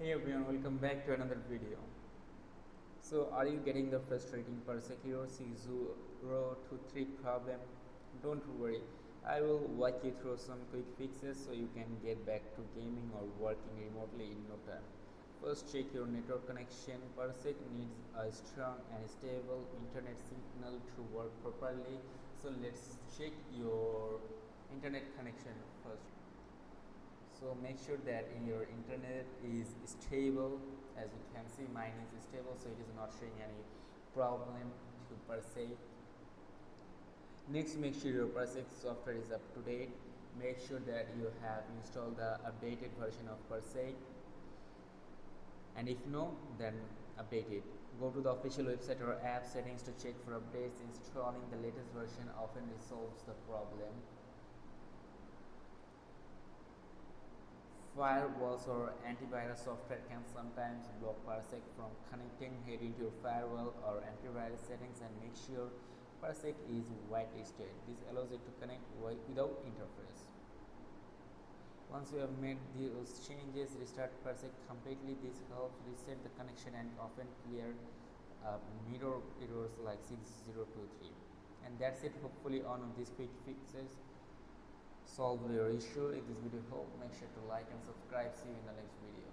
Hey everyone, welcome back to another video. So are you getting the frustrating Parsec Error C023 problem? Don't worry, I will walk you through some quick fixes so you can get back to gaming or working remotely in no time. First, check your network connection. Parsec needs a strong and stable internet signal to work properly. So let's check your internet connection first. So make sure that your internet is stable. As you can see, mine is stable, so it is not showing any problem to Parsec. Next, make sure your Parsec software is up to date. Make sure that you have installed the updated version of Parsec, and if no, then update it. Go to the official website or app settings to check for updates. Installing the latest version often resolves the problem. Firewalls or antivirus software can sometimes block Parsec from connecting. Head into your firewall or antivirus settings and make sure Parsec is whitelisted. This allows it to connect without interference. Once you have made those changes, restart Parsec completely. This helps reset the connection and often clear mirror errors like 6023. And that's it. Hopefully one of these quick fixes solve your issue. If this video helped, make sure to like and subscribe. See you in the next video.